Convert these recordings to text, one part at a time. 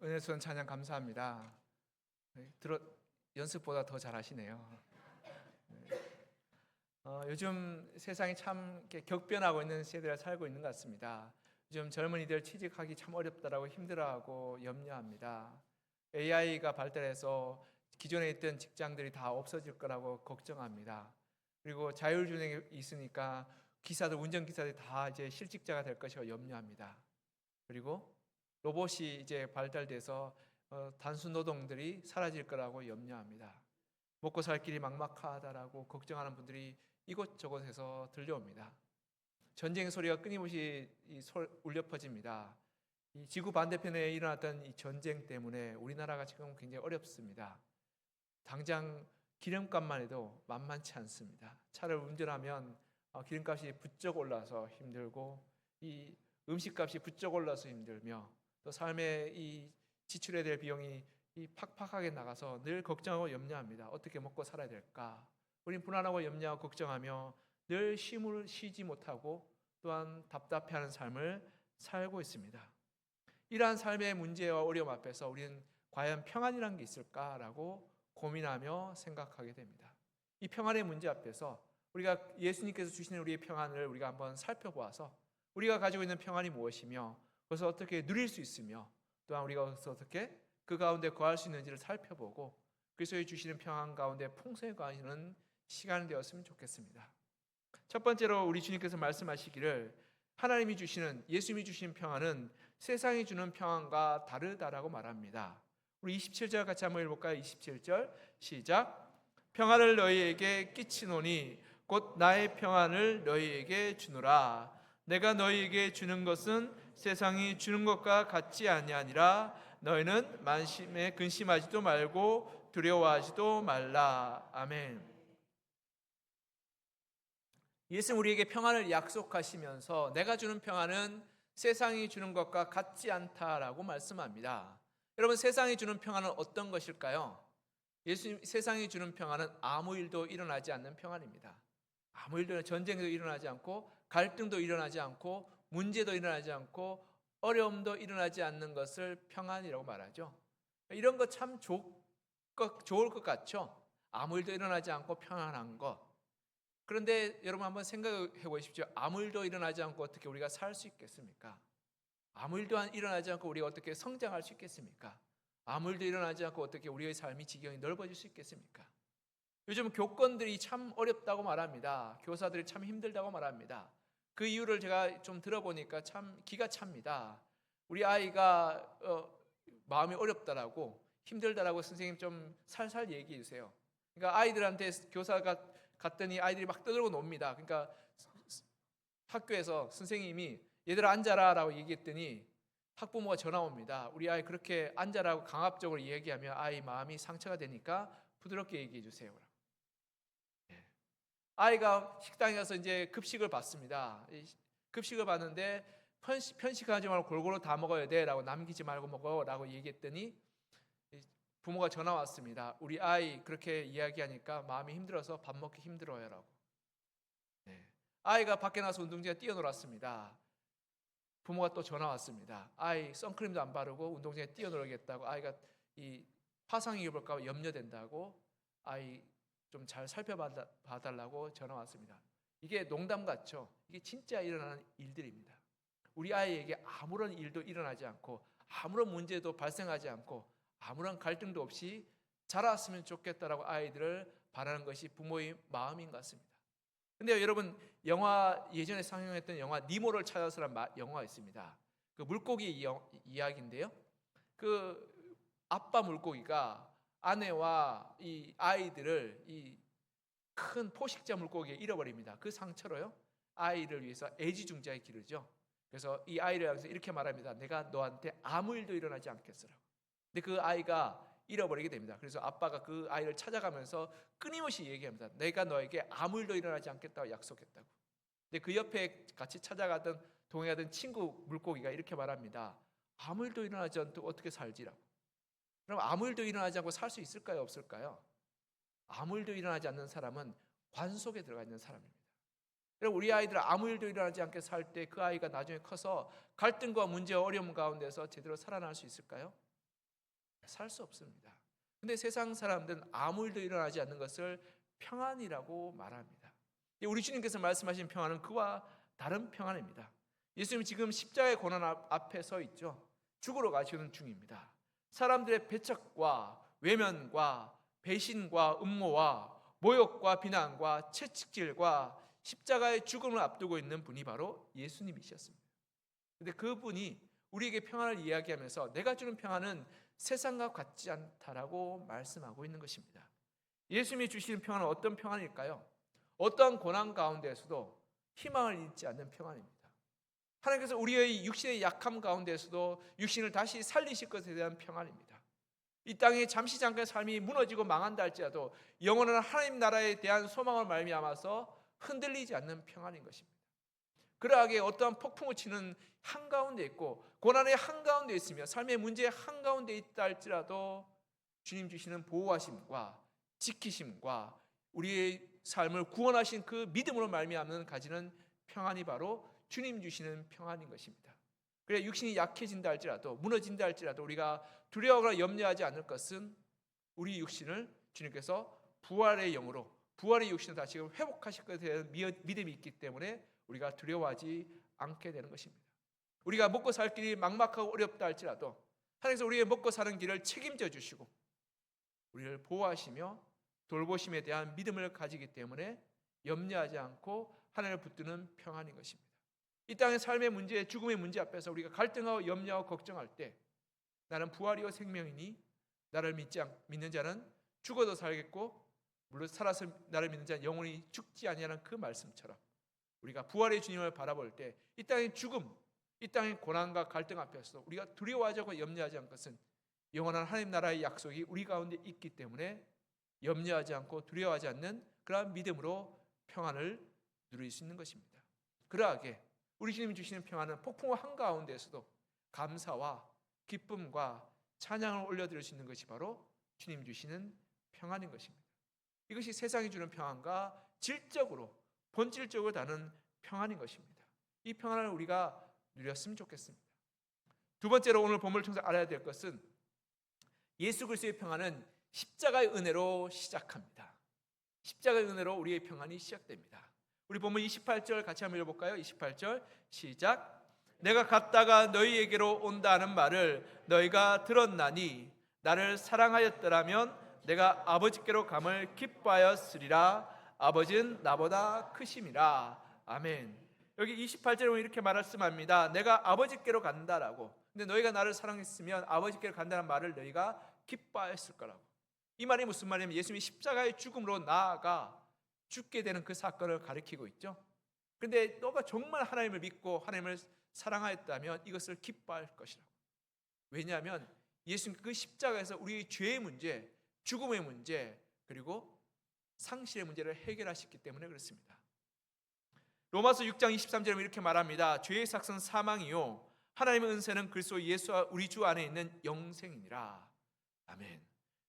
은혜스러운 찬양 감사합니다. 연습보다 더 잘하시네요. 요즘 세상이 참 이렇게 격변하고 있는 시대를 살고 있는 것 같습니다. 요즘 젊은이들 취직하기 참 어렵다라고 힘들어하고 염려합니다. AI가 발달해서 기존에 있던 직장들이 다 없어질 거라고 걱정합니다. 그리고 자율주행이 있으니까 운전기사들이 다 이제 실직자가 될 것이라고 염려합니다. 그리고 로봇이 이제 발달돼서 단순 노동들이 사라질 거라고 염려합니다. 먹고 살 길이 막막하다라고 걱정하는 분들이 이곳저곳에서 들려옵니다. 전쟁 소리가 끊임없이 울려 퍼집니다. 이 지구 반대편에 일어났던 이 전쟁 때문에 우리나라가 지금 굉장히 어렵습니다. 당장 기름값만 해도 만만치 않습니다. 차를 운전하면 기름값이 부쩍 올라서 힘들고, 이 음식값이 부쩍 올라서 힘들며, 또 삶의 이 지출해야 될 비용이 팍팍하게 나가서 늘 걱정하고 염려합니다. 어떻게 먹고 살아야 될까? 우린 불안하고 염려하고 걱정하며 늘 쉼을 쉬지 못하고 또한 답답해하는 삶을 살고 있습니다. 이러한 삶의 문제와 어려움 앞에서 우리는 과연 평안이란 게 있을까라고 고민하며 생각하게 됩니다. 이 평안의 문제 앞에서 우리가 예수님께서 주시는 우리의 평안을 우리가 한번 살펴보아서 우리가 가지고 있는 평안이 무엇이며 그것을 어떻게 누릴 수 있으며 또한 우리가 그것을 어떻게 그 가운데 거할 수 있는지를 살펴보고 그리스도의 주시는 평안 가운데 풍성히 거하는 시간이 되었으면 좋겠습니다. 첫 번째로 우리 주님께서 말씀하시기를 하나님이 주시는, 예수님이 주신 평안은 세상이 주는 평안과 다르다라고 말합니다. 우리 27절 같이 한번 읽어볼까요? 27절 시작. 평안을 너희에게 끼치노니 곧 나의 평안을 너희에게 주노라. 내가 너희에게 주는 것은 세상이 주는 것과 같지 아니하니라. 너희는 만심에 근심하지도 말고 두려워하지도 말라. 아멘. 예수는 우리에게 평안을 약속하시면서 내가 주는 평안은 세상이 주는 것과 같지 않다라고 말씀합니다. 여러분, 세상이 주는 평안은 어떤 것일까요? 세상이 주는 평안은 아무 일도 일어나지 않는 평안입니다. 아무 일도, 전쟁도 일어나지 않고 갈등도 일어나지 않고 문제도 일어나지 않고 어려움도 일어나지 않는 것을 평안이라고 말하죠. 이런 거 참 좋을 것 같죠? 아무 일도 일어나지 않고 평안한 것. 그런데 여러분 한번 생각해 보십시오. 아무 일도 일어나지 않고 어떻게 우리가 살 수 있겠습니까? 아무 일도 일어나지 않고 우리가 어떻게 성장할 수 있겠습니까? 아무 일도 일어나지 않고 어떻게 우리의 삶이 지경이 넓어질 수 있겠습니까? 요즘 교권들이 참 어렵다고 말합니다. 교사들이 참 힘들다고 말합니다. 그 이유를 제가 좀 들어보니까 참 기가 찹니다. 우리 아이가 마음이 어렵다라고 힘들다라고 선생님 좀 살살 얘기해 주세요. 그러니까 아이들한테 교사가 갔더니 아이들이 막 떠들고 놉니다. 그러니까 학교에서 선생님이 얘들아 앉아라라고 얘기했더니 학부모가 전화 옵니다. 우리 아이 그렇게 앉아라고 강압적으로 얘기하면 아이 마음이 상처가 되니까 부드럽게 얘기해 주세요. 아이가 식당에 가서 이제 급식을 받습니다. 급식을 받는데 편식하지 말고 골고루 다 먹어야 돼라고, 남기지 말고 먹어라고 얘기했더니 부모가 전화 왔습니다. 우리 아이 그렇게 이야기하니까 마음이 힘들어서 밥 먹기 힘들어요라고. 아이가 밖에 나서 운동장에 뛰어놀았습니다. 부모가 또 전화 왔습니다. 아이 선크림도 안 바르고 운동장에 뛰어놀겠다고, 아이가 이 화상 입을까 봐 염려된다고 아이 좀 잘 살펴봐달라고 전화 왔습니다. 이게 농담 같죠? 이게 진짜 일어나는 일들입니다. 우리 아이에게 아무런 일도 일어나지 않고 아무런 문제도 발생하지 않고 아무런 갈등도 없이 자랐으면 좋겠다라고 아이들을 바라는 것이 부모의 마음인 것 같습니다. 근데 여러분, 예전에 상영했던 영화 니모를 찾아서라는 영화가 있습니다. 그 물고기 이야기인데요. 그 아빠 물고기가 아내와 이 아이들을 이 큰 포식자 물고기에 잃어버립니다. 그 상처로요, 아이를 위해서 애지중지하게 기르죠. 그래서 이 아이를 향해서 이렇게 말합니다. 내가 너한테 아무 일도 일어나지 않겠으라고. 근데 그 아이가 잃어버리게 됩니다. 그래서 아빠가 그 아이를 찾아가면서 끊임없이 얘기합니다. 내가 너에게 아무 일도 일어나지 않겠다고 약속했다고. 근데 그 옆에 같이 찾아가던 동행하던 친구 물고기가 이렇게 말합니다. 아무 일도 일어나지 않고 어떻게 살지라고. 그럼 아무 일도 일어나지 않고 살 수 있을까요? 없을까요? 아무 일도 일어나지 않는 사람은 관 속에 들어가 있는 사람입니다. 여러분, 우리 아이들 아무 일도 일어나지 않게 살 때 그 아이가 나중에 커서 갈등과 문제와 어려움 가운데서 제대로 살아날 수 있을까요? 살 수 없습니다. 근데 세상 사람들은 아무 일도 일어나지 않는 것을 평안이라고 말합니다. 우리 주님께서 말씀하신 평안은 그와 다른 평안입니다. 예수님 지금 십자가의 고난 앞에 서 있죠. 죽으러 가시는 중입니다. 사람들의 배척과 외면과 배신과 음모와 모욕과 비난과 채찍질과 십자가의 죽음을 앞두고 있는 분이 바로 예수님이셨습니다. 근데 그분이 우리에게 평안을 이야기하면서 내가 주는 평안은 세상과 같지 않다라고 말씀하고 있는 것입니다. 예수님이 주시는 평안은 어떤 평안일까요? 어떠한 고난 가운데에서도 희망을 잃지 않는 평안입니다. 하나님께서 우리의 육신의 약함 가운데에서도 육신을 다시 살리실 것에 대한 평안입니다. 이 땅에 잠시 잠깐 삶이 무너지고 망한다 할지라도 영원한 하나님 나라에 대한 소망을 말미암아서 흔들리지 않는 평안인 것입니다. 그러하게 어떠한 폭풍을 치는 한가운데 있고 고난의 한가운데 있으며 삶의 문제의 한가운데 있다 할지라도 주님 주시는 보호하심과 지키심과 우리의 삶을 구원하신 그 믿음으로 말미암는 가지는 평안이 바로 주님 주시는 평안인 것입니다. 그래 육신이 약해진다 할지라도 무너진다 할지라도 우리가 두려워하거나 염려하지 않을 것은 우리 육신을 주님께서 부활의 영으로 부활의 육신을 다시 회복하실 것에 대한 믿음이 있기 때문에 우리가 두려워하지 않게 되는 것입니다. 우리가 먹고 살 길이 막막하고 어렵다 할지라도 하나님께서 우리의 먹고 사는 길을 책임져 주시고 우리를 보호하시며 돌보심에 대한 믿음을 가지기 때문에 염려하지 않고 하나님을 붙드는 평안인 것입니다. 이 땅의 삶의 문제, 죽음의 문제 앞에서 우리가 갈등하고 염려하고 걱정할 때 나는 부활이요 생명이니 나를 믿는 자는 죽어도 살겠고 물론 살아서 나를 믿는 자는 영원히 죽지 아니하는 그 말씀처럼 우리가 부활의 주님을 바라볼 때 이 땅의 죽음, 이 땅의 고난과 갈등 앞에서 우리가 두려워하지 않고 염려하지 않는 것은 영원한 하나님 나라의 약속이 우리 가운데 있기 때문에 염려하지 않고 두려워하지 않는 그러한 믿음으로 평안을 누릴 수 있는 것입니다. 그러하게 우리 주님이 주시는 평안은 폭풍 한가운데에서도 감사와 기쁨과 찬양을 올려드릴 수 있는 것이 바로 주님 주시는 평안인 것입니다. 이것이 세상이 주는 평안과 질적으로 본질적으로 다른 평안인 것입니다. 이 평안을 우리가 누렸으면 좋겠습니다. 두 번째로 오늘 본문을 통해서 알아야 될 것은 예수 그리스도의 평안은 십자가의 은혜로 시작합니다. 십자가의 은혜로 우리의 평안이 시작됩니다. 우리 본문 28절 같이 한번 읽어볼까요? 28절 시작. 내가 갔다가 너희에게로 온다는 말을 너희가 들었나니 나를 사랑하였더라면 내가 아버지께로 감을 기뻐하였으리라. 아버지는 나보다 크심이라. 아멘. 여기 28절에 보면 이렇게 말씀합니다. 내가 아버지께로 간다라고. 근데 너희가 나를 사랑했으면 아버지께로 간다는 말을 너희가 기뻐하였을 거라고. 이 말이 무슨 말이냐면 예수님이 십자가의 죽음으로 나아가 죽게 되는 그 사건을 가리키고 있죠. 그런데 너가 정말 하나님을 믿고 하나님을 사랑하였다면 이것을 기뻐할 것이라고. 왜냐하면 예수님 그 십자가에서 우리의 죄의 문제, 죽음의 문제, 그리고 상실의 문제를 해결하셨기 때문에 그렇습니다. 로마서 6장 23절에 이렇게 말합니다. 죄의 삭은 사망이요 하나님의 은혜는 그리스도 예수와 우리 주 안에 있는 영생이니라. 아멘.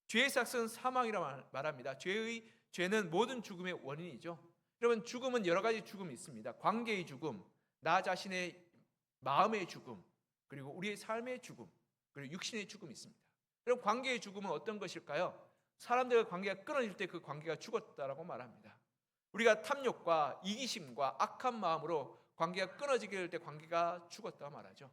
죄의 삭은 사망이라 말합니다. 죄는 모든 죽음의 원인이죠. 여러분 죽음은 여러 가지 죽음이 있습니다. 관계의 죽음, 나 자신의 마음의 죽음, 그리고 우리의 삶의 죽음, 그리고 육신의 죽음이 있습니다. 여러분 관계의 죽음은 어떤 것일까요? 사람들과 관계가 끊어질 때 그 관계가 죽었다라고 말합니다. 우리가 탐욕과 이기심과 악한 마음으로 관계가 끊어지게 될 때 관계가 죽었다고 말하죠.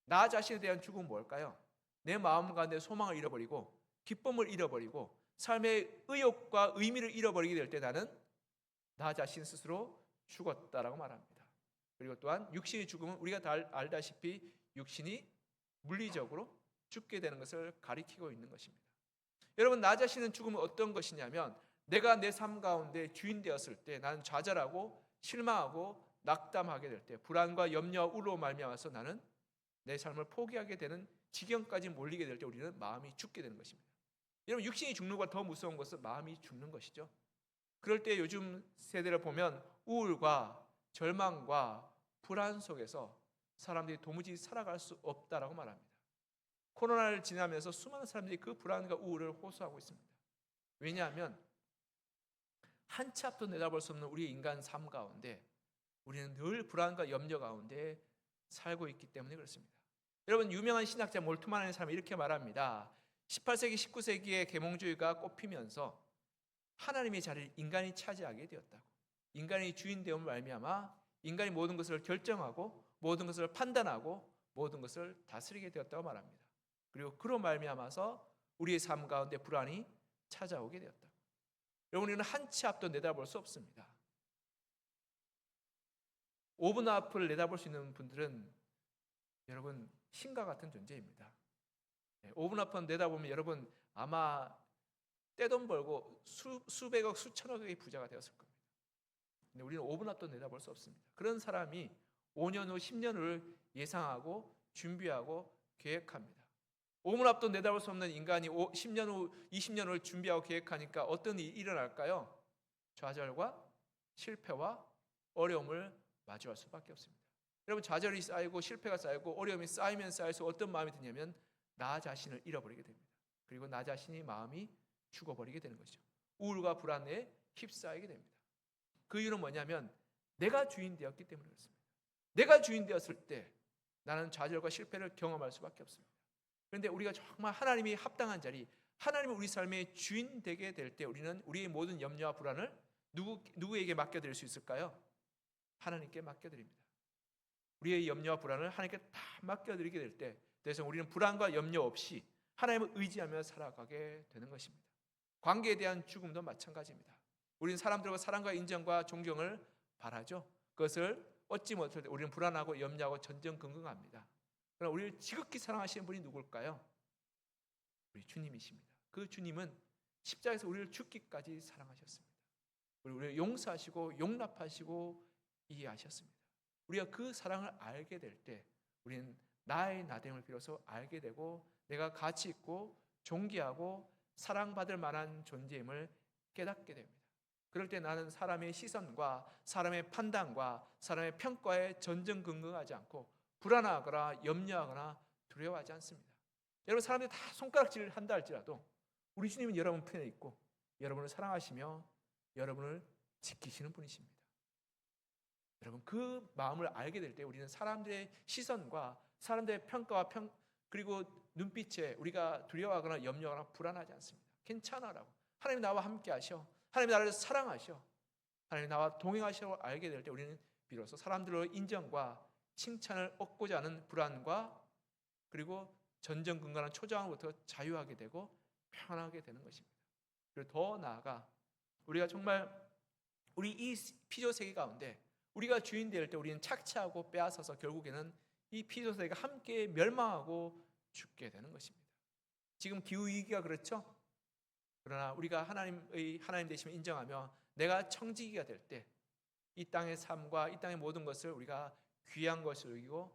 나 자신에 대한 죽음은 뭘까요? 내 마음 가운데 소망을 잃어버리고 기쁨을 잃어버리고 삶의 의욕과 의미를 잃어버리게 될 때 나는 나 자신 스스로 죽었다라고 말합니다. 그리고 또한 육신의 죽음은 우리가 다 알다시피 육신이 물리적으로 죽게 되는 것을 가리키고 있는 것입니다. 여러분 나 자신은 죽음은 어떤 것이냐면 내가 내 삶 가운데 주인 되었을 때 나는 좌절하고 실망하고 낙담하게 될 때 불안과 염려와 우로 말미암아서 나는 내 삶을 포기하게 되는 지경까지 몰리게 될 때 우리는 마음이 죽게 되는 것입니다. 여러분 육신이 죽는 것보다 더 무서운 것은 마음이 죽는 것이죠. 그럴 때 요즘 세대를 보면 우울과 절망과 불안 속에서 사람들이 도무지 살아갈 수 없다라고 말합니다. 코로나를 지나면서 수많은 사람들이 그 불안과 우울을 호소하고 있습니다. 왜냐하면 한 치 앞도 내다볼 수 없는 우리 인간 삶 가운데 우리는 늘 불안과 염려 가운데 살고 있기 때문에 그렇습니다. 여러분 유명한 신학자 몰트만이라는 사람이 이렇게 말합니다. 18세기, 19세기의 계몽주의가 꽃피면서 하나님의 자리를 인간이 차지하게 되었다고. 인간이 주인 되음을 말미암아 인간이 모든 것을 결정하고 모든 것을 판단하고 모든 것을 다스리게 되었다고 말합니다. 그리고 그로 말미암아서 우리의 삶 가운데 불안이 찾아오게 되었다. 여러분, 우리는 한 치 앞도 내다볼 수 없습니다. 5분 앞을 내다볼 수 있는 분들은 여러분 신과 같은 존재입니다. 5분 앞을 내다보면 여러분 아마 떼돈 벌고 수백억 수천억의 부자가 되었을 겁니다. 근데 우리는 5분 앞도 내다볼 수 없습니다. 그런 사람이 5년 후 10년 후를 예상하고 준비하고 계획합니다. 5분 앞도 내다볼 수 없는 인간이 10년 후 20년 후를 준비하고 계획하니까 어떤 일이 일어날까요? 좌절과 실패와 어려움을 마주할 수밖에 없습니다. 여러분, 좌절이 쌓이고 실패가 쌓이고 어려움이 쌓이면 쌓일수록 어떤 마음이 드냐면 나 자신을 잃어버리게 됩니다. 그리고 나 자신이 마음이 죽어버리게 되는 것이죠. 우울과 불안에 휩싸이게 됩니다. 그 이유는 뭐냐면 내가 주인 되었기 때문에 그렇습니다. 내가 주인 되었을 때 나는 좌절과 실패를 경험할 수밖에 없습니다. 그런데 우리가 정말 하나님이 합당한 자리, 하나님이 우리 삶의 주인 되게 될 때 우리는 우리의 모든 염려와 불안을 누구에게 맡겨드릴 수 있을까요? 하나님께 맡겨드립니다. 우리의 염려와 불안을 하나님께 다 맡겨드리게 될 때 그래서 우리는 불안과 염려 없이 하나님을 의지하며 살아가게 되는 것입니다. 관계에 대한 죽음도 마찬가지입니다. 우리는 사람들과 사랑과 인정과 존경을 바라죠. 그것을 얻지 못할 때 우리는 불안하고 염려하고 전전긍긍합니다. 그러나 우리를 지극히 사랑하시는 분이 누굴까요? 우리 주님이십니다. 그 주님은 십자가에서 우리를 죽기까지 사랑하셨습니다. 우리를 용서하시고 용납하시고 이해하셨습니다. 우리가 그 사랑을 알게 될 때 우리는 나의 나됨을 비로소 알게 되고 내가 가치 있고 존귀하고 사랑받을 만한 존재임을 깨닫게 됩니다. 그럴 때 나는 사람의 시선과 사람의 판단과 사람의 평가에 전전긍긍하지 않고 불안하거나 염려하거나 두려워하지 않습니다. 여러분, 사람들이 다 손가락질을 한다 할지라도 우리 주님은 여러분 편에 있고 여러분을 사랑하시며 여러분을 지키시는 분이십니다. 여러분, 그 마음을 알게 될 때 우리는 사람들의 시선과 사람들의 평가와 그리고 눈빛에 우리가 두려워하거나 염려하거나 불안하지 않습니다. 괜찮아라고. 하나님 나와 함께 하셔. 하나님 나를 사랑하셔. 하나님 나와 동행하시라고 알게 될 때 우리는 비로소 사람들로 인정과 칭찬을 얻고자 하는 불안과 그리고 전전긍긍하는 초조함으로부터 자유하게 되고 편하게 되는 것입니다. 그리고 더 나아가 우리가 정말 우리 이 피조 세계 가운데 우리가 주인 될 때 우리는 착취하고 빼앗아서 결국에는 이 피조 세계가 함께 멸망하고 죽게 되는 것입니다. 지금 기후 위기가 그렇죠? 그러나 우리가 하나님 되심을 인정하며 내가 청지기가 될 때 이 땅의 삶과 이 땅의 모든 것을 우리가 귀한 것을 여기고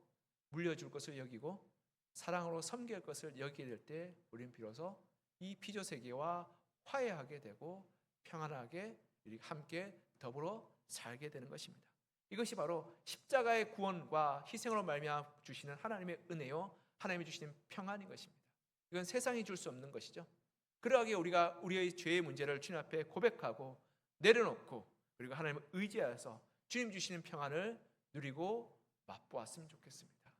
물려줄 것을 여기고 사랑으로 섬길 것을 여기게 될 때 우리는 비로소 이 피조 세계와 화해하게 되고 평안하게 함께 더불어 살게 되는 것입니다. 이것이 바로 십자가의 구원과 희생으로 말미암아 주시는 하나님의 은혜요, 하나님이 주시는 평안인 것입니다. 이건 세상이 줄 수 없는 것이죠. 그러하기에 우리가 우리의 죄의 문제를 주님 앞에 고백하고 내려놓고 그리고 하나님을 의지하여서 주님 주시는 평안을 누리고 맛보았으면 좋겠습니다.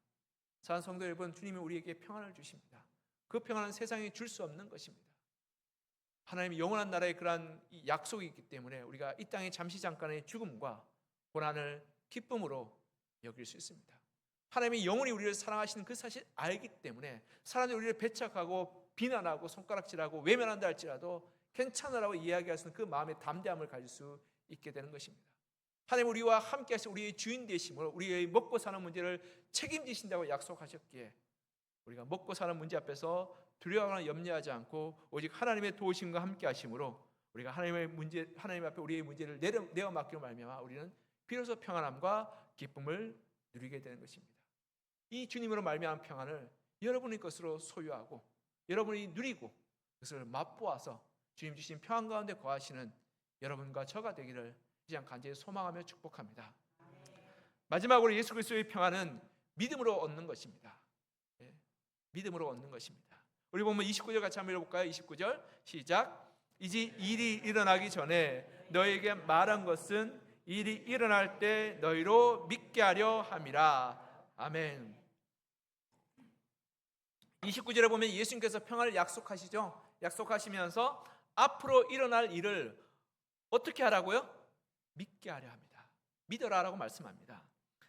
사랑하는 성도 여러분, 주님이 우리에게 평안을 주십니다. 그 평안은 세상이 줄 수 없는 것입니다. 하나님의 영원한 나라의 그러한 약속이 있기 때문에 우리가 이 땅의 잠시 잠깐의 죽음과 고난을 기쁨으로 여길 수 있습니다. 하나님이 영원히 우리를 사랑하시는 그 사실 알기 때문에 사람들이 우리를 배척하고 비난하고 손가락질하고 외면한다 할지라도 괜찮으라고 이야기할 수 있는 그 마음의 담대함을 가질 수 있게 되는 것입니다. 하나님 우리와 함께 하시고 우리의 주인 되심으로 우리의 먹고 사는 문제를 책임지신다고 약속하셨기에 우리가 먹고 사는 문제 앞에서 두려워하거나 염려하지 않고 오직 하나님의 도우심과 함께 하심으로 우리가 하나님 앞에 우리의 문제를 내어 맡기로 말미암아 우리는 비로소 평안함과 기쁨을 누리게 되는 것입니다. 이 주님으로 말미암은 평안을 여러분의 것으로 소유하고 여러분이 누리고 그것을 맛보아서 주님 주신 평안 가운데 거하시는 여러분과 저가 되기를 이제 간절히 소망하며 축복합니다. 마지막으로 예수 그리스도의 평안은 믿음으로 얻는 것입니다. 믿음으로 얻는 것입니다. 우리 보면 29절 같이 한번 읽어볼까요? 29절 시작. 이제 일이 일어나기 전에 너에게 말한 것은 일이 일어날 때 너희로 믿게 하려 함이라. 아멘. 29절에 보면 예수님께서 평안을 약속하시죠. 약속하시면서 앞으로 일어날 일을 어떻게 하라고요? 믿게 하려 합니다. 믿어라라고 말씀합니다.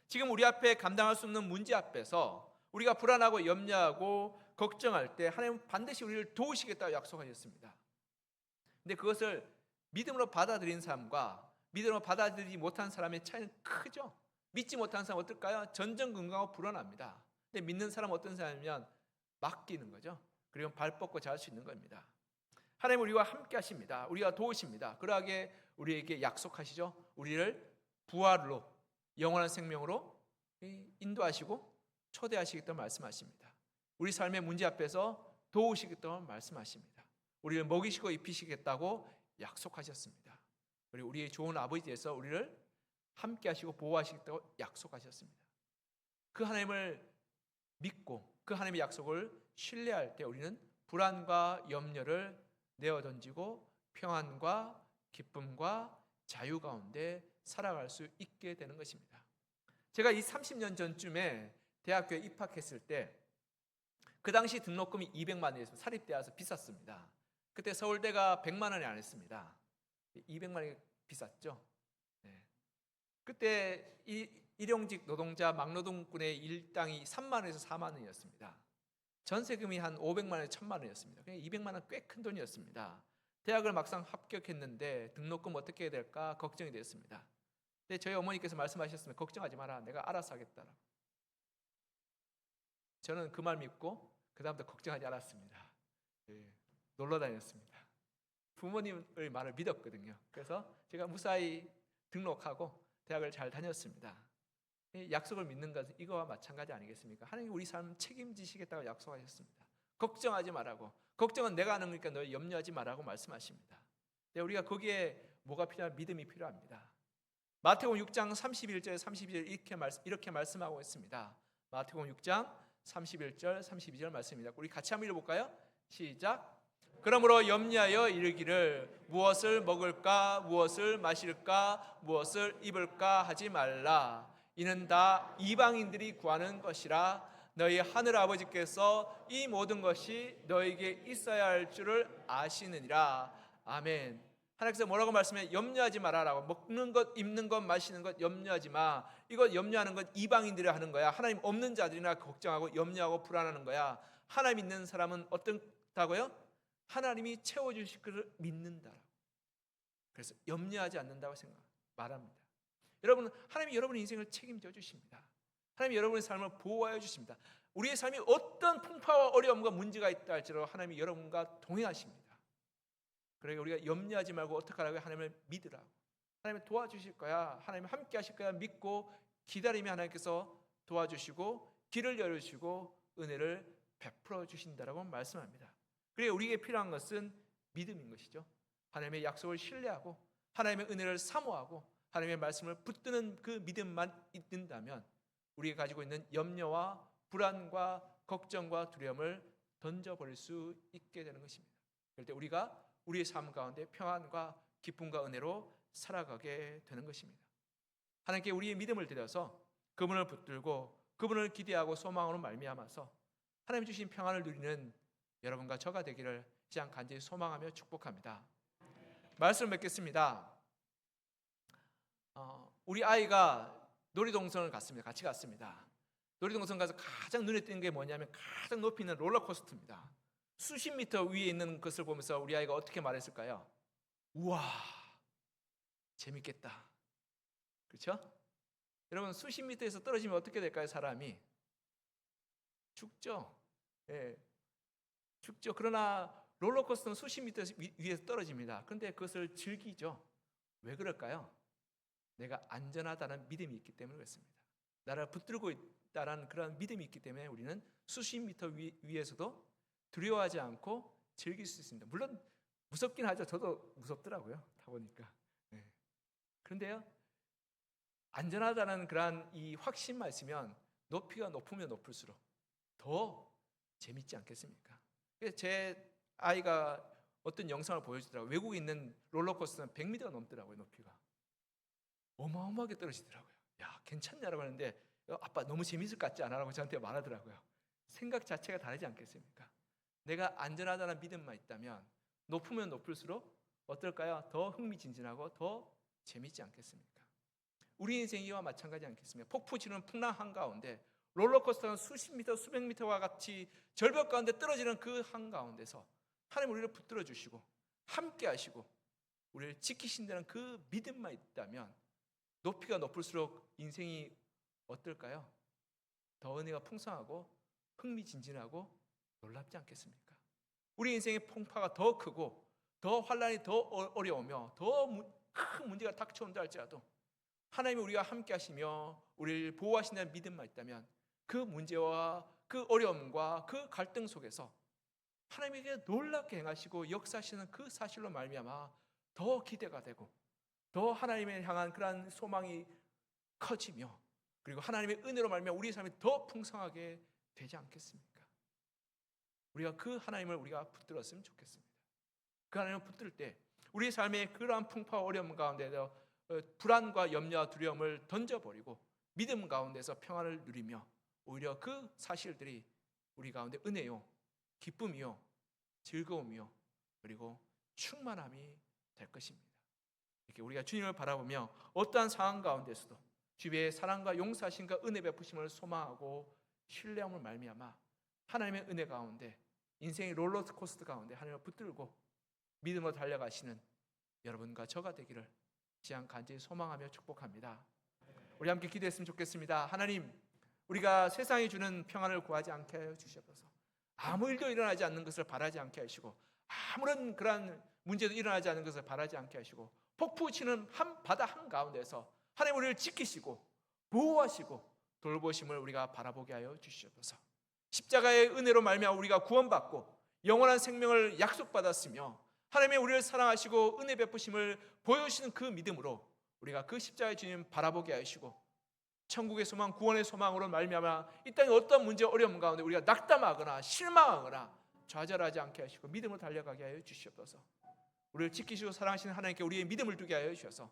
지금 우리 앞에 감당할 수 없는 문제 앞에서 우리가 불안하고 염려하고 걱정할 때 하나님은 반드시 우리를 도우시겠다고 약속하셨습니다. 근데 그것을 믿음으로 받아들인 사람과 믿음으로 받아들이지 못한 사람의 차이는 크죠. 믿지 못한 사람은 어떨까요? 전전긍긍하고 불안합니다. 근데 믿는 사람은 어떤 사람이면 맡기는 거죠. 그리고 발 뻗고 잘 수 있는 겁니다. 하나님 우리와 함께 하십니다. 우리가 도우십니다. 그러하게 우리에게 약속하시죠. 우리를 부활로 영원한 생명으로 인도하시고 초대하시겠다고 말씀하십니다. 우리 삶의 문제 앞에서 도우시겠다고 말씀하십니다. 우리를 먹이시고 입히시겠다고 약속하셨습니다. 그리고 우리의 좋은 아버지에서 우리를 함께 하시고 보호하시겠다고 약속하셨습니다. 그 하나님을 믿고 그 하나님의 약속을 신뢰할 때 우리는 불안과 염려를 내어 던지고 평안과 기쁨과 자유 가운데 살아갈 수 있게 되는 것입니다. 제가 이 30년 전쯤에 대학교에 입학했을 때 그 당시 등록금이 200만 원이었습니다. 사립대라서 비쌌습니다. 그때 서울대가 100만 원이 안 했습니다. 200만 원이 비쌌죠. 네. 그때 일용직 노동자 막노동꾼의 일당이 3만 원에서 4만 원이었습니다. 전세금이 한 500만 원에서 1000만 원이었습니다. 200만 원 꽤 큰 돈이었습니다. 대학을 막상 합격했는데 등록금 어떻게 해야 될까 걱정이 됐습니다. 근데 저희 어머니께서 말씀하셨습니다. 걱정하지 마라. 내가 알아서 하겠다라고. 저는 그 말 믿고 그 다음부터 걱정하지 않았습니다. 놀러 다녔습니다. 부모님의 말을 믿었거든요. 그래서 제가 무사히 등록하고 대학을 잘 다녔습니다. 약속을 믿는 것은 이거와 마찬가지 아니겠습니까? 하나님 우리 삶 책임지시겠다고 약속하셨습니다. 걱정하지 말라고. 걱정은 내가 하는 거니까 너 염려하지 말라고 말씀하십니다. 근데 우리가 거기에 뭐가 필요한 믿음이 필요합니다. 마태복음 6장 31절 32절 이렇게 말씀하고 있습니다. 마태복음 6장 31절 32절 말씀입니다. 우리 같이 한번 읽어볼까요? 시작. 그러므로 염려하여 이르기를 무엇을 먹을까 무엇을 마실까 무엇을 입을까 하지 말라. 이는 다 이방인들이 구하는 것이라. 너희 하늘 아버지께서 이 모든 것이 너에게 있어야 할 줄을 아시느니라. 아멘. 하나님께서 뭐라고 말씀해? 염려하지 말아라고. 먹는 것, 입는 것, 마시는 것 염려하지 마. 이거 염려하는 건 이방인들이 하는 거야. 하나님 없는 자들이나 걱정하고 염려하고 불안하는 거야. 하나님 있는 사람은 어떻다고요? 하나님이 채워주실 것을 믿는다라고. 그래서 염려하지 않는다고 말합니다. 여러분, 하나님이 여러분의 인생을 책임져 주십니다. 하나님이 여러분의 삶을 보호하여 주십니다. 우리의 삶이 어떤 풍파와 어려움과 문제가 있다 할지라도 하나님이 여러분과 동행하십니다. 그러니까 우리가 염려하지 말고 어떻게 하라고요? 하나님을 믿으라고. 하나님이 도와주실 거야. 하나님이 함께 하실 거야. 믿고 기다리면 하나님께서 도와주시고 길을 열어주시고 은혜를 베풀어 주신다라고 말씀합니다. 그리고 우리에게 필요한 것은 믿음인 것이죠. 하나님의 약속을 신뢰하고 하나님의 은혜를 사모하고 하나님의 말씀을 붙드는 그 믿음만 있는다면 우리가 가지고 있는 염려와 불안과 걱정과 두려움을 던져버릴 수 있게 되는 것입니다. 그럴 때 우리가 우리의 삶 가운데 평안과 기쁨과 은혜로 살아가게 되는 것입니다. 하나님께 우리의 믿음을 드려서 그분을 붙들고 그분을 기대하고 소망으로 말미암아서 하나님 주신 평안을 누리는 여러분과 저가 되기를 시장 간절히 소망하며 축복합니다. 말씀을 맺겠습니다. 우리 아이가 놀이동산을 갔습니다. 같이 갔습니다. 놀이동산 가서 가장 눈에 띄는 게 뭐냐면 가장 높이 있는 롤러코스터입니다. 수십 미터 위에 있는 것을 보면서 우리 아이가 어떻게 말했을까요? 우와, 재밌겠다. 그렇죠? 여러분, 수십 미터에서 떨어지면 어떻게 될까요? 사람이 죽죠. 예, 죽죠. 그러나 롤러코스터는 수십 미터 위에서 떨어집니다. 그런데 그것을 즐기죠. 왜 그럴까요? 내가 안전하다는 믿음이 있기 때문에 그렇습니다. 나를 붙들고 있다는 그런 믿음이 있기 때문에 우리는 수십 미터 위에서도 두려워하지 않고 즐길 수 있습니다. 물론 무섭긴 하죠. 저도 무섭더라고요. 타보니까. 네. 그런데요, 안전하다는 그런 이 확신만 있으면 높이가 높으면 높을수록 더 재밌지 않겠습니까? 제 아이가 어떤 영상을 보여주더라고요. 외국에 있는 롤러코스터는 100m가 넘더라고요. 높이가 어마어마하게 떨어지더라고요. 야, 괜찮냐라고 하는데 아빠 너무 재밌을 것 같지 않아? 라고 저한테 말하더라고요. 생각 자체가 다르지 않겠습니까? 내가 안전하다는 믿음만 있다면 높으면 높을수록 어떨까요? 더 흥미진진하고 더 재밌지 않겠습니까? 우리 인생이와 마찬가지 않겠습니까? 폭포 치는 풍랑 한가운데 롤러코스터는 수십 미터 수백 미터와 같이 절벽 가운데 떨어지는 그 한가운데서 하나님 우리를 붙들어 주시고 함께 하시고 우리를 지키신다는 그 믿음만 있다면 높이가 높을수록 인생이 어떨까요? 더 은혜가 풍성하고 흥미진진하고 놀랍지 않겠습니까? 우리 인생의 풍파가 더 크고 더 환난이 더 어려우며 더 큰 문제가 닥쳐온다 할지라도 하나님이 우리가 함께 하시며 우리를 보호하신다는 믿음만 있다면 그 문제와 그 어려움과 그 갈등 속에서 하나님에게 놀랍게 행하시고 역사하시는 그 사실로 말미암아 더 기대가 되고 더 하나님을 향한 그러한 소망이 커지며 그리고 하나님의 은혜로 말미암아 우리의 삶이 더 풍성하게 되지 않겠습니까? 우리가 그 하나님을 우리가 붙들었으면 좋겠습니다. 그 하나님을 붙들 때 우리 삶의 그러한 풍파와 어려움 가운데서 불안과 염려와 두려움을 던져버리고 믿음 가운데서 평안을 누리며 오히려 그 사실들이 우리 가운데 은혜요, 기쁨이요, 즐거움이요, 그리고 충만함이 될 것입니다. 이렇게 우리가 주님을 바라보며 어떠한 상황 가운데서도 주의 사랑과 용서하심과 은혜 베푸심을 소망하고 신뢰함을 말미암아 하나님의 은혜 가운데 인생의 롤러코스터 가운데 하나님을 붙들고 믿음으로 달려가시는 여러분과 저가 되기를 지향 간절히 소망하며 축복합니다. 우리 함께 기도했으면 좋겠습니다. 하나님, 우리가 세상이 주는 평안을 구하지 않게 하여 주시옵소서. 아무 일도 일어나지 않는 것을 바라지 않게 하시고 아무런 그러한 문제도 일어나지 않는 것을 바라지 않게 하시고 폭풍 치는 한 바다 한가운데서 하나님 우리를 지키시고 보호하시고 돌보심을 우리가 바라보게 하여 주시옵소서. 십자가의 은혜로 말미암아 우리가 구원받고 영원한 생명을 약속받았으며 하나님의 우리를 사랑하시고 은혜 베푸심을 보여주시는 그 믿음으로 우리가 그 십자가의 주님 바라보게 하시고 천국의 소망, 구원의 소망으로 말미암아 이 땅의 어떤 문제 어려움 가운데 우리가 낙담하거나 실망하거나 좌절하지 않게 하시고 믿음으로 달려가게 하여 주시옵소서. 우리를 지키시고 사랑하시는 하나님께 우리의 믿음을 두게 하여 주셔서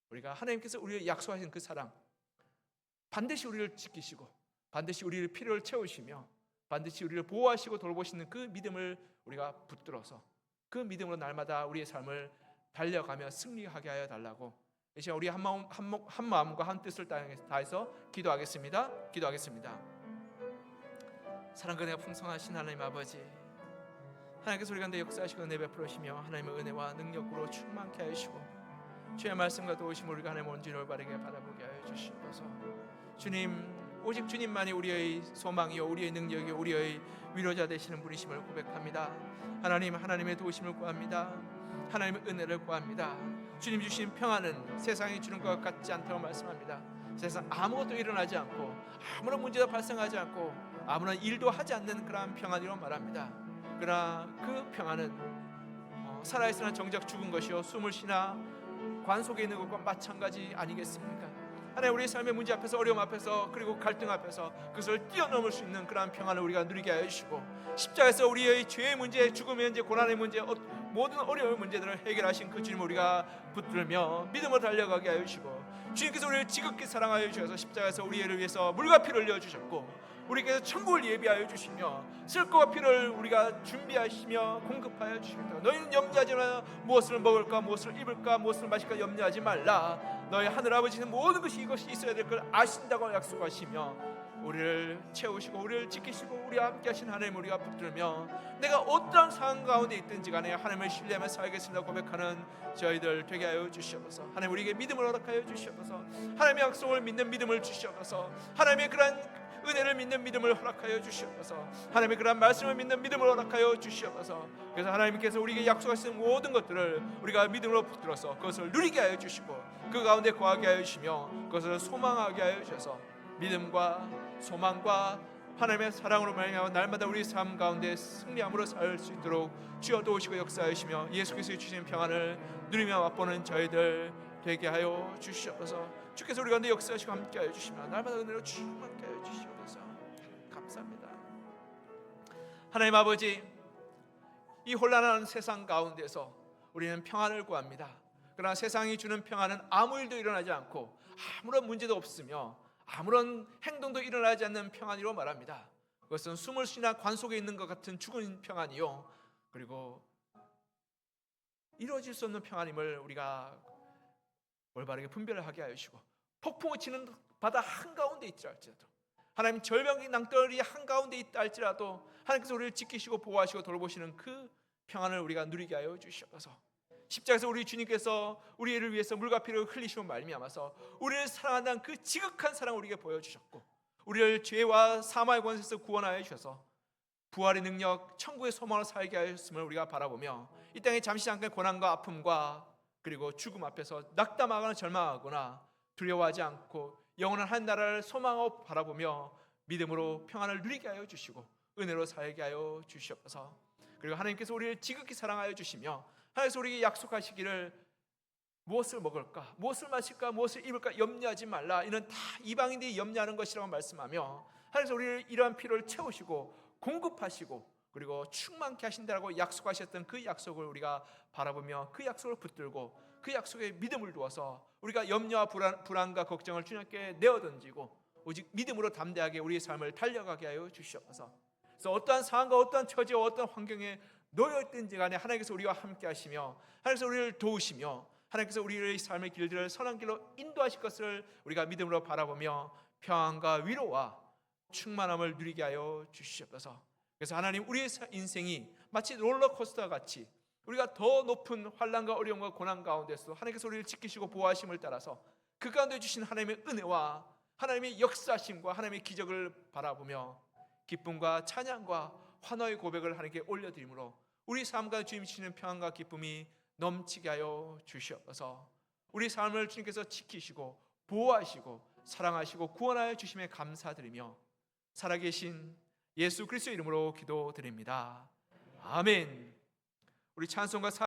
우리가 하나님께서 우리를 약속하신 그 사랑 반드시 우리를 지키시고 반드시 우리의 필요를 채우시며 반드시 우리를 보호하시고 돌보시는 그 믿음을 우리가 붙들어서 그 믿음으로 날마다 우리의 삶을 달려가며 승리하게 하여 달라고 이 시간 우리 한 마음과 한 뜻을 다해서 기도하겠습니다. 사랑과 은혜가 풍성하신 하나님 아버지, 하나님께서 우리 가운데 역사하시고 은혜 베풀으시며 하나님의 은혜와 능력으로 충만케 하시고 주의 말씀과 도우심을 우리가 하나님의 온전히 올바르게 바라보게 하여 주시옵소서. 주님, 오직 주님만이 우리의 소망이요 우리의 능력이요 우리의 위로자 되시는 분이심을 고백합니다. 하나님, 하나님의 도우심을 구합니다. 하나님의 은혜를 구합니다. 주님 주신 평안은 세상이 주는 것 같지 않다고 말씀합니다. 세상 아무것도 일어나지 않고 아무런 문제도 발생하지 않고 아무런 일도 하지 않는 그러한 평안이라고 말합니다. 그러나 그 평안은 살아있으나 정작 죽은 것이요 숨을 쉬나 관 속에 있는 것과 마찬가지 아니겠습니까? 하나님, 우리의 삶의 문제 앞에서 어려움 앞에서 그리고 갈등 앞에서 그것을 뛰어넘을 수 있는 그러한 평안을 우리가 누리게 하여 주시고 십자가에서 우리의 죄의 문제, 죽음의 문제, 고난의 문제, 모든 어려운 문제들을 해결하신 그 주님을 우리가 붙들며 믿음으로 달려가게 하여 주시고 주님께서 우리를 지극히 사랑하여 주셔서 십자가에서 우리를 위해서 물과 피를 흘려 주셨고 우리께서 천국을 예비하여 주시며 쓸 것과 피를 우리가 준비하시며 공급하여 주시겠다. 너희는 염려하지 말라. 무엇을 먹을까, 무엇을 입을까, 무엇을 마실까 염려하지 말라. 너희 하늘 아버지는 모든 것이 이것이 있어야 될 걸 아신다고 약속하시며 우리를 채우시고 우리를 지키시고 우리와 함께 하신 하나님 우리가 붙들며 내가 어떠한 상황 가운데 있든지 간에 하나님을 신뢰하며 살겠습니다 고백하는 저희들 되게 하여 주시옵소서. 하나님, 우리에게 믿음을 허락하여 주시옵소서. 하나님의 약속을 믿는 믿음을 주시옵소서. 하나님의 그러한 은혜를 믿는 믿음을 허락하여 주시옵소서. 하나님의 그러한 말씀을 믿는 믿음을 허락하여 주시옵소서. 그래서 하나님께서 우리에게 약속하신 모든 것들을 우리가 믿음으로 붙들어서 그것을 누리게 하여 주시고 그 가운데 거하게 하여 주시며 그것을 소망하게 하여 주셔서 믿음과 소망과 하나님의 사랑으로 말미암아 날마다 우리 삶 가운데 승리함으로 살 수 있도록 주여 도우시고 역사하시며 예수 그리스도의 주신 평안을 누리며 맛보는 저희들 되게 하여 주시옵소서. 주께서 우리 가운데 역사하시고 함께하여 주시며 날마다 은혜로 충만케 하여 주시옵소서. 감사합니다. 하나님 아버지, 이 혼란한 세상 가운데서 우리는 평안을 구합니다. 그러나 세상이 주는 평안은 아무 일도 일어나지 않고 아무런 문제도 없으며 아무런 행동도 일어나지 않는 평안이라고 말합니다. 그것은 숨을 쉬나 관 속에 있는 것 같은 죽은 평안이요, 그리고 이루어질 수 없는 평안임을 우리가 올바르게 분별하게 하여 주시고, 폭풍을 치는 바다 한가운데 있지 할지라도, 하나님 절벽의 낭떠러리 한가운데 있다 할지라도 하나님께서 우리를 지키시고 보호하시고 돌보시는 그 평안을 우리가 누리게 하여 주시옵소서. 십자가에서 우리 주님께서 우리를 위해서 물과 피를 흘리시고 말미암아서 우리를 사랑한다는 그 지극한 사랑을 우리에게 보여주셨고, 우리를 죄와 사망의 권세에서 구원하여 주셔서 부활의 능력, 천국의 소망을 살게 하였음을 우리가 바라보며, 이 땅에 잠시 잠깐 고난과 아픔과 그리고 죽음 앞에서 낙담하거나 절망하거나 두려워하지 않고 영원한 한 나라를 소망하고 바라보며 믿음으로 평안을 누리게 하여 주시고 은혜로 살게 하여 주시옵소서. 그리고 하나님께서 우리를 지극히 사랑하여 주시며 하나님께서 우리에게 약속하시기를 무엇을 먹을까, 무엇을 마실까, 무엇을 입을까 염려하지 말라, 이는 다 이방인들이 염려하는 것이라고 말씀하며, 하나님께서 우리를 이러한 필요를 채우시고 공급하시고 그리고 충만케 하신다라고 약속하셨던 그 약속을 우리가 바라보며 그 약속을 붙들고 그 약속에 믿음을 두어서 우리가 염려와 불안과 걱정을 주님께 내어던지고 오직 믿음으로 담대하게 우리의 삶을 달려가게 하여 주시옵소서. 그래서 어떠한 상황과 어떠한 처지와 어떠한 환경에 놓여있든지 간에 하나님께서 우리와 함께 하시며 하나님께서 우리를 도우시며 하나님께서 우리의 삶의 길들을 선한 길로 인도하실 것을 우리가 믿음으로 바라보며 평안과 위로와 충만함을 누리게 하여 주시옵소서. 그래서 하나님, 우리의 인생이 마치 롤러코스터 같이 우리가 더 높은 환난과 어려움과 고난 가운데서 하나님께서 우리를 지키시고 보호하심을 따라서 그 가운데 주신 하나님의 은혜와 하나님의 역사심과 하나님의 기적을 바라보며 기쁨과 찬양과 환호의 고백을 하나님께 올려드리므로 우리 삶과 주님 주시는 평안과 기쁨이 넘치게 하여 주시옵소서. 우리 삶을 주님께서 지키시고 보호하시고 사랑하시고 구원하여 주심에 감사드리며 살아계신 예수 그리스도의 이름으로 기도드립니다. 아멘. 우리 찬송가